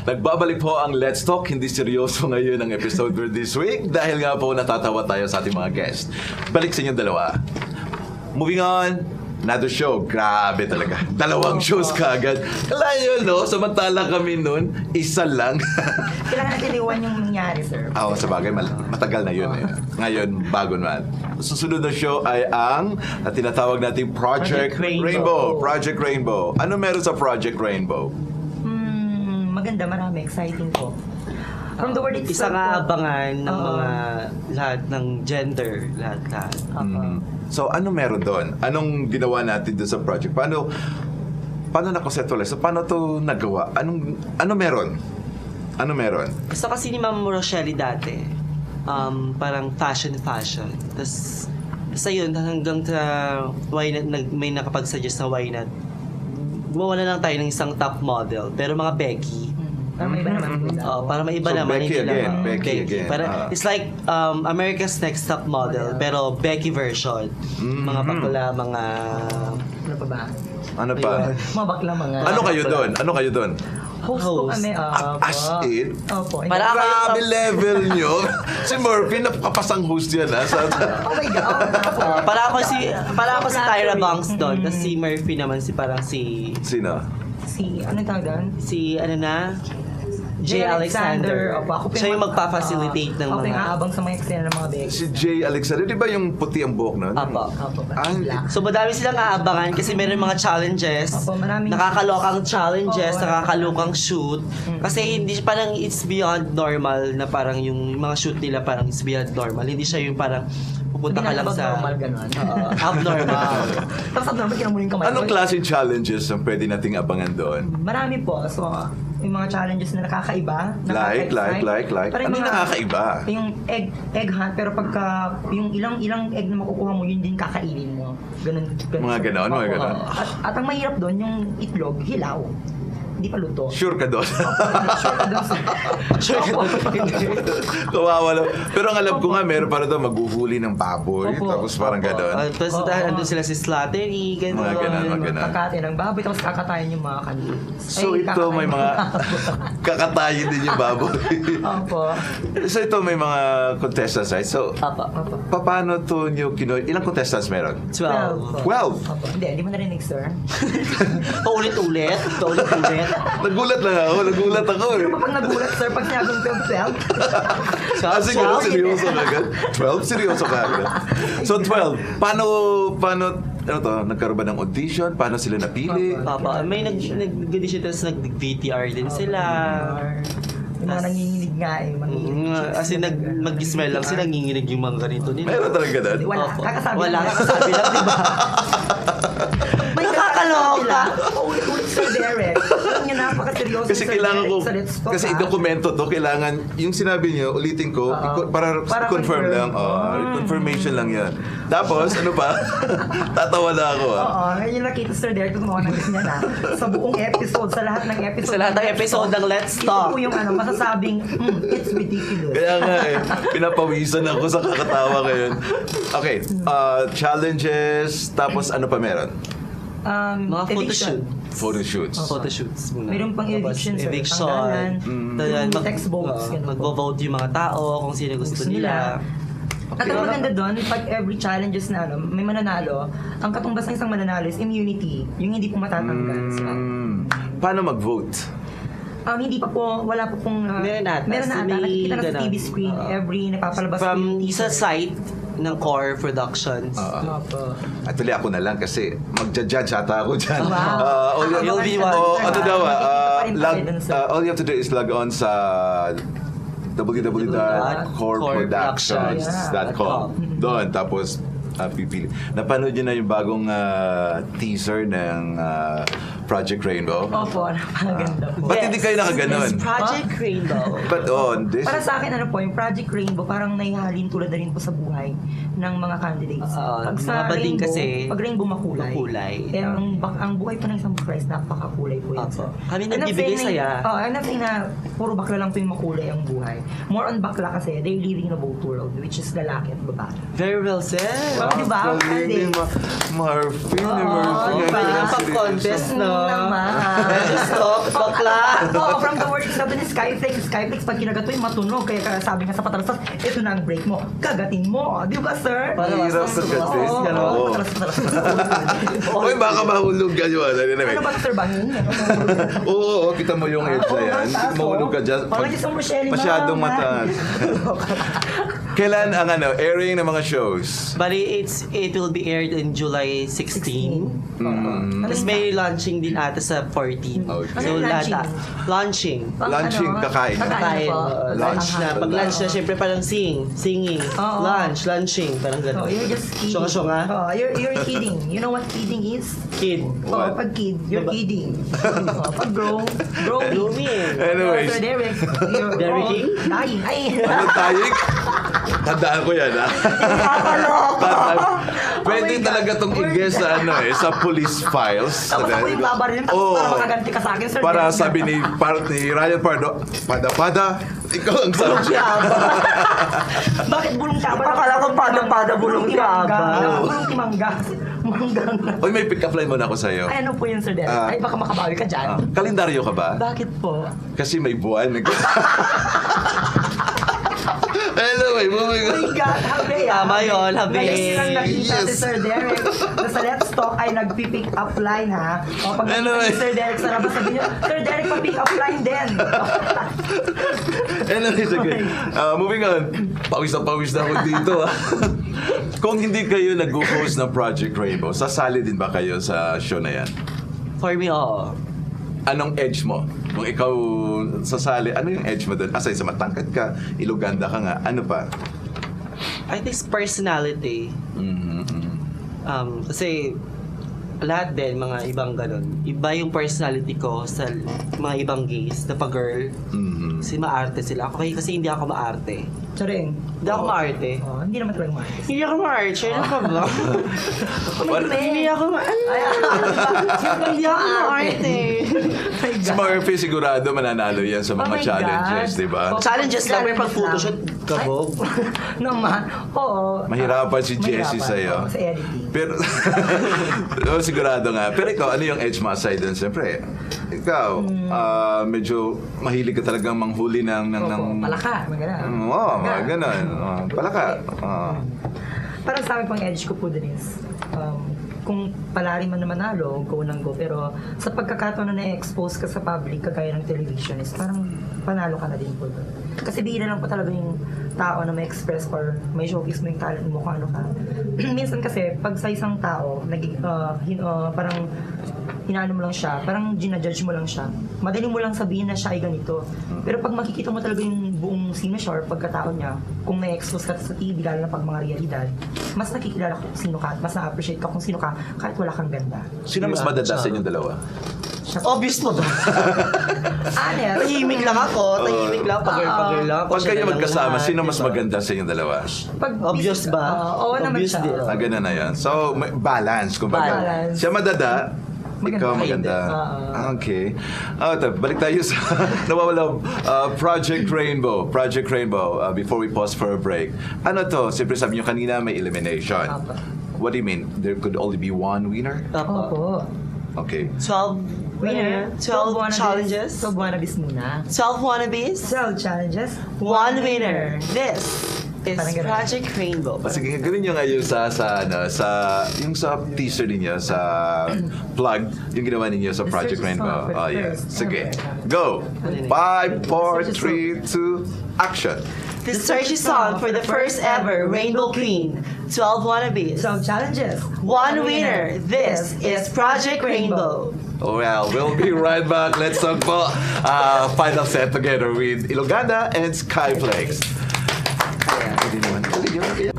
Nagbabalik po ang Let's Talk. Hindi seryoso ngayon ang episode for this week dahil nga po natatawa tayo sa ating mga guests. Balik sa inyong dalawa. Moving on, another show. Grabe talaga. Dalawang shows kaagad. Kalayo, no? Samantala kami nun, isa lang. Kailangan natin iwan yung nangyari, sir. Oo, sa bagay, matagal na yun. Eh. Ngayon, bago naman. Susunod na show ay ang tinatawag nating Project Rainbow. Project Rainbow. Ano meron sa Project Rainbow? Maganda, marami. Exciting po. From the word itself. Isang aabangan ng mga lahat ng gender, lahat. So, ano meron doon? Anong ginawa natin doon sa project? Paano na-conceptualize? So, paano to nagawa? Ano meron? Ano meron? Gusto kasi ni Ma'am Rochelle dati, parang fashion. Tapos, basta yun, hanggang sa why not, may nakapag-suggest na why not, gumawa na lang tayo ng isang top model, pero mga Becky. Para may iba naman. Para may iba So, naman. Becky hindi again, lang, Becky again. It's like America's Next Top Model, pero Becky version. Mga bakla, mga... Ano pa ba? Ano pa? Mga bakla, mga... Ano kayo doon? Host po kami. As in? Opo. Para Grabe level nyo. Si Marphy, napakapasang host yan, ha? Oh my God. para ako si Tyra Banks doon. Tapos si Marphy naman parang si... Sino? Anong tawag doon? Si ano na? J. Alexander. Opo, ako Siya yung magpa-facilitate ng Ako mga... yung aabang sa mga eksena ng mga Becky. Si J. Alexander. Di ba yung puti ang buhok nun? Apo. Ah, So madami silang aabangan kasi meron mga challenges. Opo, maraming... Nakakalokang challenges, Opo, nakakalokang shoot. Kasi hindi parang it's beyond normal na parang yung mga shoot nila parang it's beyond normal. Hindi siya yung parang pupunta ka lang sa... Abnormal, gano'n. Abnormal. Tapos abnormal, kinamuling kamay. anong klaseng challenges ang pwede nating abangan doon? Marami po. So, yung mga challenges na nakakaiba. Like? Parang Ano yung nakakaiba? Yung egg hunt, pero pagka yung ilang egg na makukuha mo, yun din kakainin mo. Ganun. Mga ganon. At ang mahirap doon, yung itlog, hilaw. Hindi pa luto. Sure ka doon? Sure ka doon. Sure ka doon. Kawawa lang. Pero ang alam ko nga, meron para doon maghuhuli ng baboy. Opo. Tapos parang gano'n. Tapos andun sila si Slattery, gano'n. Mga ganon. Kakate ng baboy, tapos kakatayin yung mga kanil. So ito may mga kakatayin din yung baboy. Opo. So ito may mga contestants, right? So, paano to nyo ilang contestants meron? 12. 12? Opo. Hindi mo narinig, sir. Paulit-ulit. Nagulat ako eh. Pero pag nagulat, sir, pag sinabing 12, Siguro seryoso ka agad? 12? Seryoso ka agad? So 12, paano ano to, nagkaroon ba ng audition? Paano sila napili? May nag-audition tapos nag-VTR din sila. yung mga nanginginig nga eh. As in, mag-smell lang sila, nanginginig yung mga ganito nila. Meron talaga doon? Wala, Opo. kakasabi Wala, lang. kakasabi lang, di ba? May Nakakaloka. Ulit Sir Derick. Alam niyo, napakaseryoso. Kasi Sir kailangan ko, Derick sa Let's Talk, kasi i-dokumento to, kailangan, yung sinabi niyo, ulitin ko, para confirm lang. Confirmation lang yan. Tapos, ano pa? Tatawa na ako Oo, yun nakita Sir Derick, tumawa ng niya na. Sa buong episode, sa lahat ng episode. Sa lahat ng episode ng Let's Talk. Ito po yung masasabing, it's ridiculous. Kaya nga eh, pinapawisan ako sa kakatawa ngayon. Okay, challenges, tapos ano pa meron? Mga eviction. Photoshoots. Photoshoots muna. Mayroon pang eviction, sir. Eviction. Tanggalan. Text votes. Magvo-vote yung mga tao kung sino gusto nila. At ang maganda doon, pag every challenges na may mananalo, ang katumbas ng isang mananalo is immunity. Yung hindi po matatanggal. So, Paano mag-vote? hindi pa po, wala po pong... Meron na ata. Nakikita na sa TV screen, every napapalabas From po yung isa site ng Core Productions. Actually, ako na lang kasi magja-judge ata ako dyan. Wow. You'll be one. Ano daw all you have to do is log on sa www.coreproductions.com. Doon, tapos pipili. Napanood nyo na yung bagong teaser ng Project Rainbow? Opo, napakaganda po. Ba't hindi kayo nakaganon? Yes, Project Rainbow. But on this... Para sa akin, yung Project Rainbow, parang naihalin tulad na rin po sa buhay ng mga candidates. Pag sa mga bading Rainbow, kasi, pag Rainbow makulay. Pero ang buhay po ng isang Christ, napakakulay po yan. Kami nagbibigay saya. I'm not saying na puro bakla lang po yung makulay ang buhay. More on bakla kasi, they're living in a both world, which is lalaki at babae. Very well said. Diba? Marphy. Pwede kang pag-contest, no? Let's talk. Oo, from the word sabi ni Skyflex, pag kinagat mo yung matunog, kaya sabi nga sa patalastas, ito na ang break mo, kagatin mo, di ba sir? Hirap sa gatin. Oo. Uy, baka mahulog ka yun. Ano ba sir, bangin? Oo, kita mo yung edge na yan. Mahulog ka dyan. Parang isang Rochelle na. Masyadong mataas. Kailan ang airing ng mga shows? Bali, it will be aired in July 16. Tapos may launching din ata sa 14. Okay. So, Ano yung lahat. Launching. Launching, kakain. Kain. Lunch na. Pag lunch na, syempre parang singing. Oo. Lunching. Parang Oh, gano'n. you're just kidding. Syunga-syunga. Oh, you're kidding. You know what kidding is? Kid. What? Oh, pag kid, you're Diba? kidding. Pag growing. Blooming. Anyways. Sir Derick. Derick King? Dying. Ay. Ano tayik? Tandaan ko yan, ha? Pwede talaga tong i-guess sa sa police files. Tapos ako yung babarilin, tapos Oo. para makaganti ka sa akin, Sir Para Derick. sabi ni Ryan Pardo, pada, ikaw ang subject. Bakit bulong ka ba? Akala ko pada, bulong yaba. Bulong timangga. Manggang. Uy, may pick-up line muna ako sa'yo. Ay, ano po yun, Sir Derick? Ah. Ay, baka makabawi ka dyan. Kalendaryo ka ba? Bakit po? Kasi may buwan. Anyway, moving on. Oh my God, habe. Tama yun, habe. Ngayon lang nakita si Yes. Sir Derick. Sa Let's Talk ay nag-pick up line, ha? O pag nakita Anyway. ni Sir Derick sa labas, sabi niya, Sir Derick, pa-pick up line din. Anyway, sige. Moving on. Pawis na ako dito. Kung hindi kayo nag-host ng Project Rainbow, sasali din ba kayo sa show na yan? For me, oo. Anong edge mo? Kung ikaw sasali, ano yung edge mo doon? Aside sa matangkad ka, Iloganda ka nga, ano pa? I think it's personality. Kasi lahat din, mga ibang ganun. Iba yung personality ko sa mga ibang gays na pa-girl. Kasi maarte sila. Ako kasi hindi ako maarte. Charing. Hindi ako maarte. Oh, hindi naman talaga maarte. Hindi ako maarte. Ano ka ba? Hindi ako maarte. Hindi ako maarte. Si Marphy sigurado mananalo yan sa Oh mga my challenges, God. di ba? Oh. Challenges lang, pero pag Challenges photoshoot, lang. kabog. Naman. Oo. Mahirapan si Jessie Mahirapan. sa'yo. Oo, sa editing. Pero, sigurado nga. Pero ikaw, ano yung edge mo aside dun? Siyempre, ikaw, medyo mahilig ka talagang manghuli ng Palaka. Maganda. Oo, mga ganun. Palaka. Parang sa akin pang edge ko po din is, kung palari man na manalo, go nang go. Pero sa pagkakataon na na-expose ka sa public, kagaya ng television, is parang panalo ka na din po doon. Kasi bihira lang po talaga yung tao na may express or may showcase mo yung talent mo kung ano ka. Minsan kasi, pag sa isang tao, parang hinano mo lang siya, parang ginajudge mo lang siya. Madali mo lang sabihin na siya ay ganito. Pero pag makikita mo talaga yung buong sino siya or pagkatao niya, kung may expose ka sa TV, lalo na pag mga realidad, mas nakikilala ko kung sino ka, mas na-appreciate ka kung sino ka, kahit wala kang ganda. Sino mas madada sa inyong dalawa? Obvious mo ba? Honest. Tahimik lang ako. Tahimik lang. Pag-girl lang ako. Pag Siya kayo na lang magkasama, lahat, sino mas diba? maganda sa inyong dalawa? Obvious ba? Oo naman Obvious siya. din. Ganun na yan. So, may balance, kumbaga. Balance. Siya madada, ikaw maganda. Okay. Balik tayo sa nawawala Project Rainbow. Project Rainbow, before we pause for a break. Ano to? Siyempre sabi nyo kanina may elimination. Apa. What do you mean? There could only be one winner? Opo. Okay. 12 Winner. 12 challenges. 12 wannabes muna. 12 wannabes. 12 challenges. One winner. This is Parang ganun. Project Rainbow. Sige, gawin nyo ngayon sa yung sa teaser ninyo, sa plug, yung ginawa ninyo sa Project search is Rainbow. not Oh, yeah. first Sige. ever. Go! 5, 4, 3, 2, action! The search is on for the first ever Rainbow Queen. 12 wannabes. 12 challenges. One winner. This is Project Rainbow. Well, we'll be right back. Let's talk po final set together with Iloganda and Skyflex. Pwede naman.